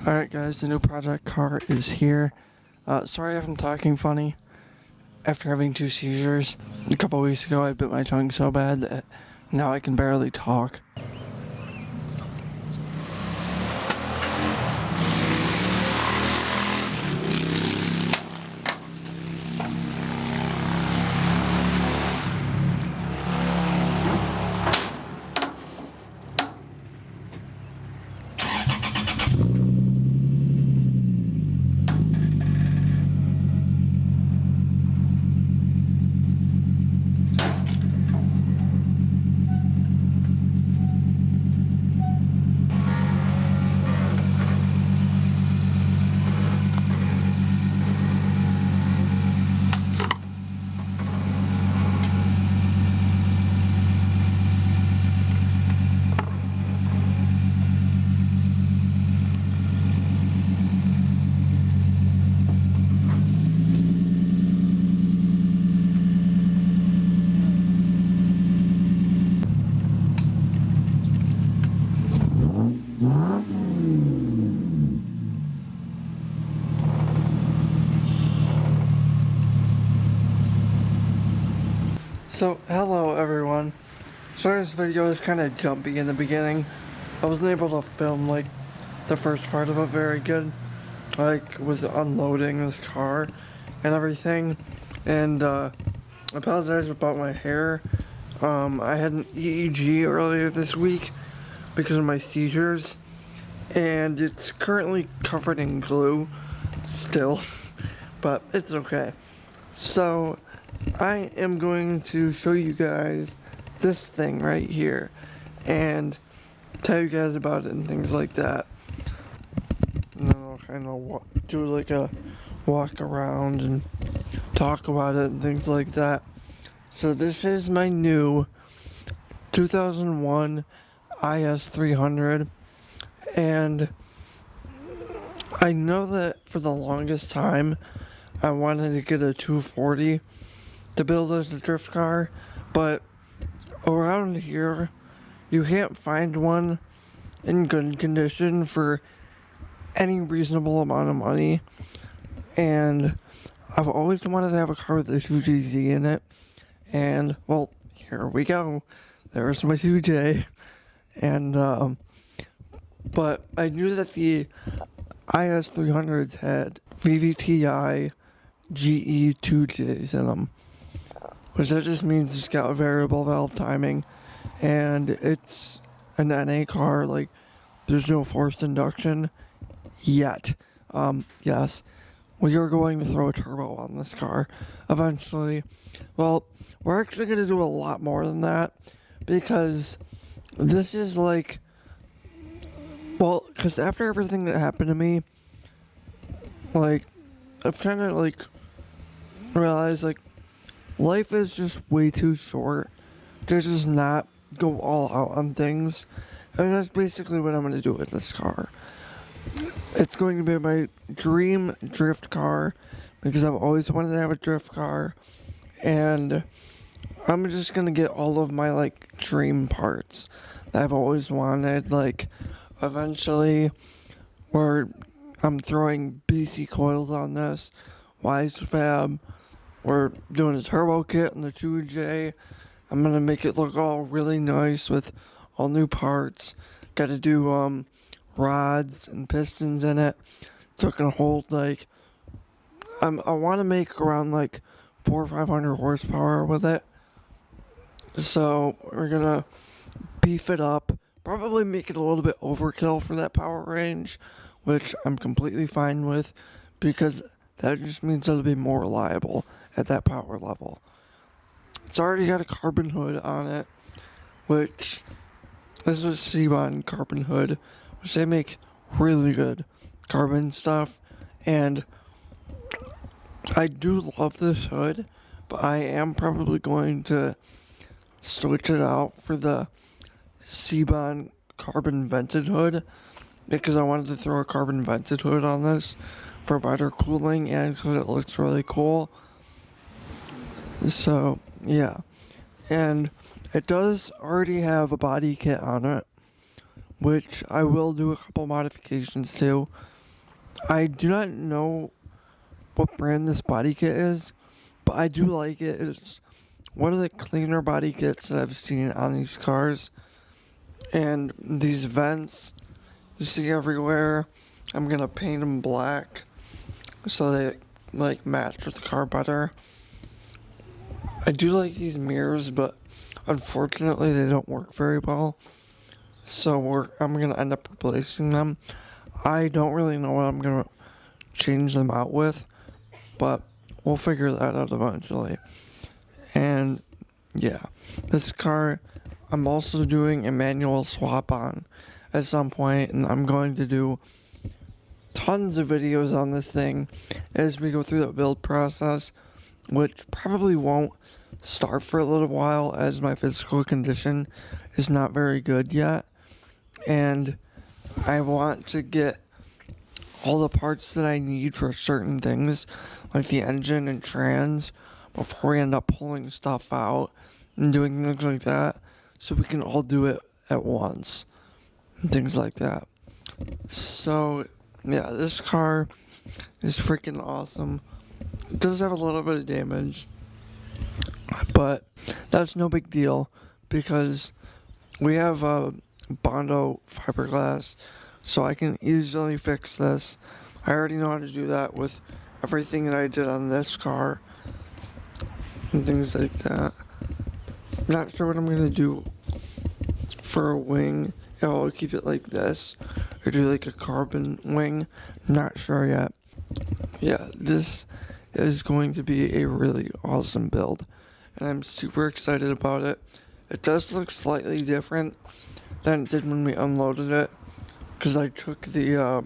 Alright guys, the new project car is here. Sorry if I'm talking funny. After having 2 seizures a couple weeks ago, I bit my tongue so bad that now I can barely talk. So, hello everyone. Sorry this video is kind of jumpy in the beginning. I wasn't able to film like the first part of it very good, like with unloading this car and everything. And I apologize about my hair. I had an EEG earlier this week because of my seizures, and it's currently covered in glue still, but it's okay. So I am going to show you guys this thing right here and tell you guys about it and things like that. And then I'll kind of do like a walk around and talk about it and things like that. So this is my new 2001 IS300, and I know that for the longest time I wanted to get a 240 to build as a drift car, but around here you can't find one in good condition for any reasonable amount of money. And I've always wanted to have a car with a 2JZ in it, and well, here we go. There's my 2J. And but I knew that the IS300s had VVTi GE 2Js in them, which that just means it's got variable valve timing, and it's an NA car. Like, there's no forced induction yet. Yes, we are going to throw a turbo on this car eventually. Well, we're actually going to do a lot more than that, because this is like, well, because after everything that happened to me, like, I've kind of like realized like life is just way too short to just not go all out on things. And that's basically what I'm going to do with this car. It's going to be my dream drift car, because I've always wanted to have a drift car. And I'm just going to get all of my like dream parts that I've always wanted. Like, eventually, where I'm throwing BC coils on this, Wise Fab. We're doing a turbo kit on the 2J. I'm gonna make it look all really nice with all new parts. Gotta do rods and pistons in it, so it can hold like, I want to make around like 400 or 500 horsepower with it. So we're gonna beef it up, probably make it a little bit overkill for that power range, which I'm completely fine with, because that just means it'll be more reliable at that power level. It's already got a carbon hood on it, which this is a Seabond carbon hood, which they make really good carbon stuff. And I do love this hood, but I am probably going to switch it out for the Seabond carbon vented hood, because I wanted to throw a carbon vented hood on this for better cooling and because it looks really cool. So yeah, and it does already have a body kit on it, which I will do a couple modifications to, I do not know what brand this body kit is, but I do like it. It's one of the cleaner body kits that I've seen on these cars. And these vents you see everywhere, I'm gonna paint them black so they like match with the car better. I do like these mirrors, but unfortunately they don't work very well. So I'm gonna end up replacing them. I don't really know what I'm gonna change them out with, but we'll figure that out eventually. And yeah, this car I'm also doing a manual swap on at some point, and I'm going to do tons of videos on this thing as we go through the build process, which probably won't start for a little while as my physical condition is not very good yet. And I want to get all the parts that I need for certain things, like the engine and trans, before we end up pulling stuff out and doing things like that, so we can all do it at once and things like that. So yeah, this car is freaking awesome. It does have a little bit of damage, but that's no big deal because we have a Bondo fiberglass, so I can easily fix this. I already know how to do that with everything that I did on this car and things like that. I'm not sure what I'm gonna do for a wing. If I'll keep it like this or do like a carbon wing. Not sure yet. Yeah, this is going to be a really awesome build, and I'm super excited about it. It does look slightly different than it did when we unloaded it, because I took the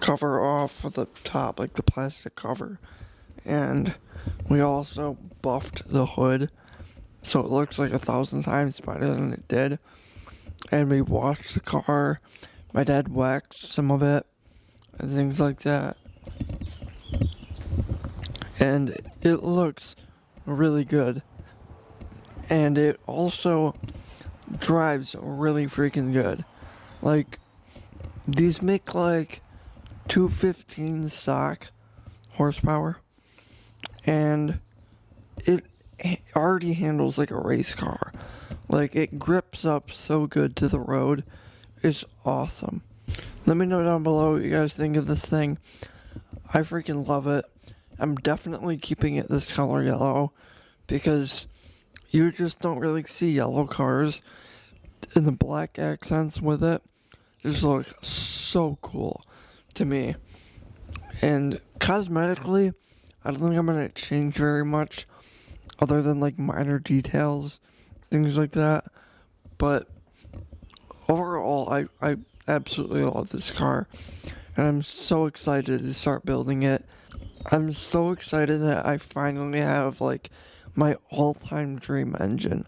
cover off of the top, like the plastic cover, and we also buffed the hood, so it looks like 1,000 times better than it did. And we washed the car. My dad waxed some of it and things like that. And it looks really good. And it also drives really freaking good. Like, these make like 215 stock horsepower. And it already handles like a race car. Like, it grips up so good to the road. It's awesome. Let me know down below what you guys think of this thing. I freaking love it. I'm definitely keeping it this color yellow because you just don't really see yellow cars, and the black accents with it just look so cool to me. And cosmetically, I don't think I'm going to change very much other than like minor details, things like that. But overall, I absolutely love this car, and I'm so excited to start building it. I'm so excited that I finally have like my all-time dream engine.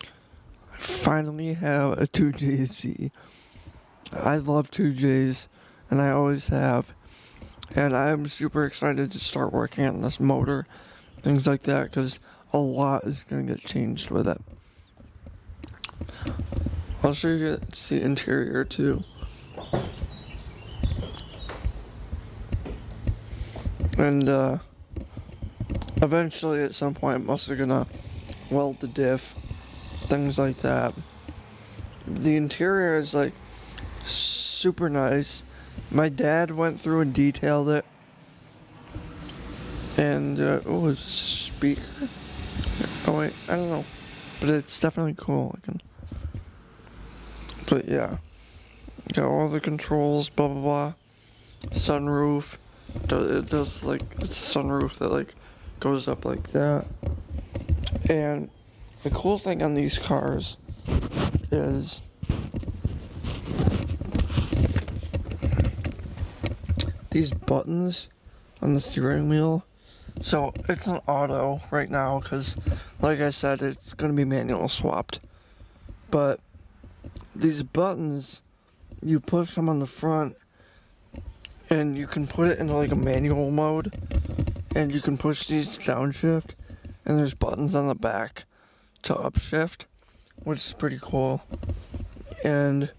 I finally have a 2JZ. I love 2Js, and I always have. And I'm super excited to start working on this motor, things like that, because a lot is going to get changed with it. I'll show you the interior too. And eventually at some point I'm also gonna weld the diff, things like that. The interior is like super nice. My dad went through and detailed it. And oh, it's a speaker. Oh wait, I don't know, but it's definitely cool looking. But yeah, got all the controls, blah blah blah. Sunroof. It does like, it's a sunroof that like goes up like that. And the cool thing on these cars is these buttons on the steering wheel. So it's an auto right now because, like I said, it's going to be manual swapped. But these buttons, you push them on the front and you can put it into like a manual mode, and you can push these downshift, and there's buttons on the back to upshift, which is pretty cool. And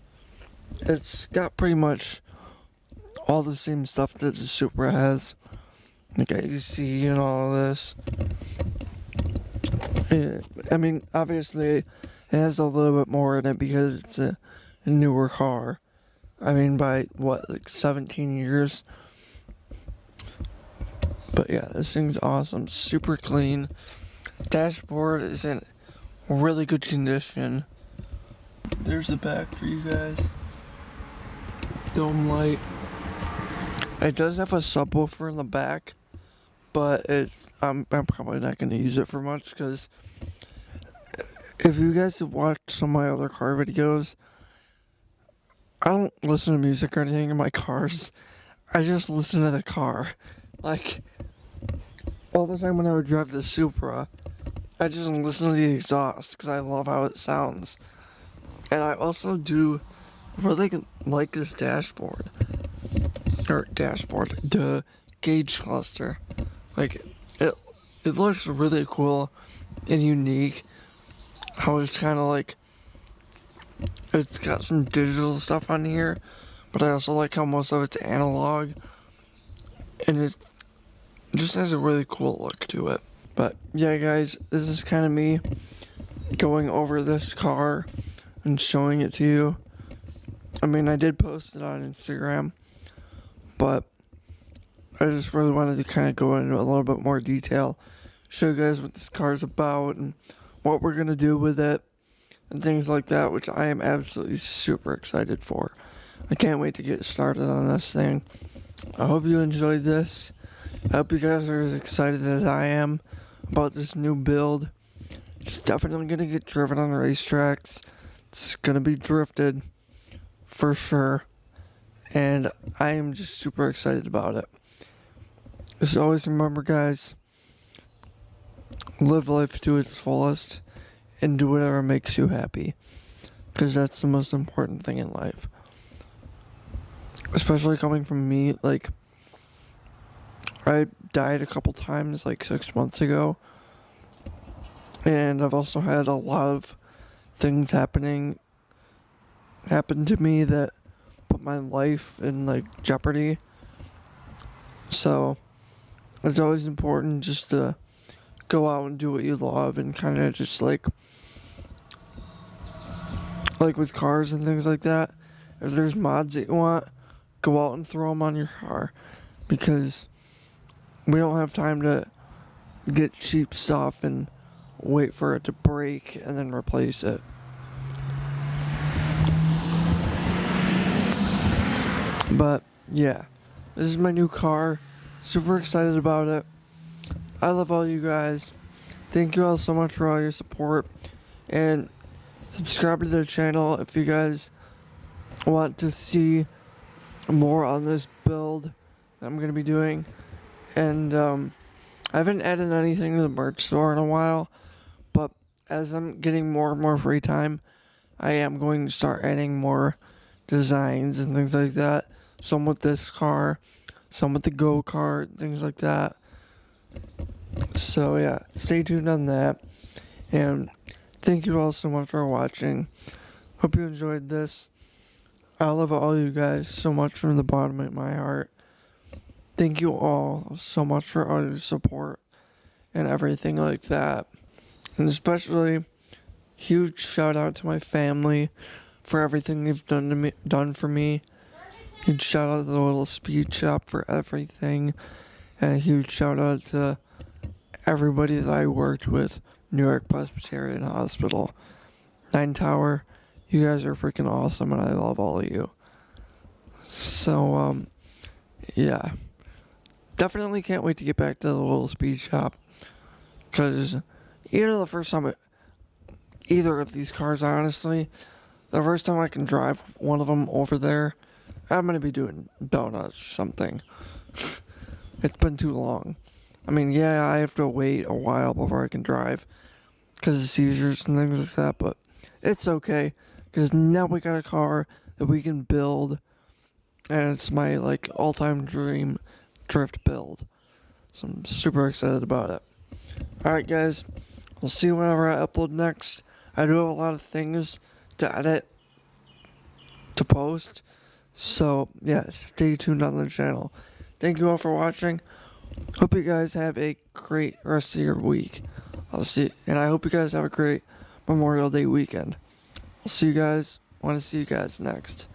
it's got pretty much all the same stuff that the Supra has, like AC and all of this. I mean, obviously, it has a little bit more in it because it's a newer car. I mean, by what, like 17 years? But yeah, this thing's awesome. Super clean. Dashboard is in really good condition. There's the back for you guys. Dome light. It does have a subwoofer in the back, but I'm probably not going to use it for much because if you guys have watched some of my other car videos, I don't listen to music or anything in my cars. I just listen to the car. Like, all the time when I would drive the Supra, I just listen to the exhaust because I love how it sounds. And I also do really like this dashboard. The gauge cluster. Like, it looks really cool and unique. How it's kind of like, it's got some digital stuff on here, but I also like how most of it's analog. And it just has a really cool look to it. But yeah, guys, this is kind of me going over this car and showing it to you. I mean, I did post it on Instagram, but I just really wanted to kind of go into a little bit more detail, show you guys what this car is about and what we're going to do with it and things like that, which I am absolutely super excited for. I can't wait to get started on this thing. I hope you enjoyed this. I hope you guys are as excited as I am about this new build. It's definitely going to get driven on racetracks. It's going to be drifted for sure. And I am just super excited about it. Just always remember, guys, live life to its fullest and do whatever makes you happy. Because that's the most important thing in life. Especially coming from me, like, I died a couple times, like 6 months ago. And I've also had a lot of things happen to me that put my life in, like, jeopardy. So, it's always important just to go out and do what you love and kind of just, like with cars and things like that. If there's mods that you want, go out and throw them on your car. Because we don't have time to get cheap stuff and wait for it to break and then replace it. But yeah, this is my new car. Super excited about it. I love all you guys. Thank you all so much for all your support. And subscribe to the channel if you guys want to see more on this build that I'm going to be doing. And I haven't added anything to the merch store in a while, but as I'm getting more and more free time, I am going to start adding more designs and things like that. Some with this car, some with the go-kart, things like that. So yeah, stay tuned on that. And thank you all so much for watching. Hope you enjoyed this. I love all you guys so much from the bottom of my heart. Thank you all so much for all your support and everything like that. And especially, huge shout out to my family for everything they've done for me. Huge shout out to the little speed shop for everything. And a huge shout out to everybody that I worked with. New York Presbyterian Hospital. 9 Tower. You guys are freaking awesome and I love all of you. So, yeah. Definitely can't wait to get back to the little speed shop. Because, the first time either of these cars, honestly, the first time I can drive one of them over there, I'm going to be doing donuts or something. It's been too long. I mean, yeah, I have to wait a while before I can drive because of seizures and things like that, but it's okay because now we got a car that we can build, and it's my, like, all-time dream drift build. So I'm super excited about it. Alright, guys, we'll see you whenever I upload next. I do have a lot of things to edit, to post, So, yeah, stay tuned on the channel. Thank you all for watching. Hope you guys have a great rest of your week. And I hope you guys have a great Memorial Day weekend. I'll see you guys. Want to see you guys next.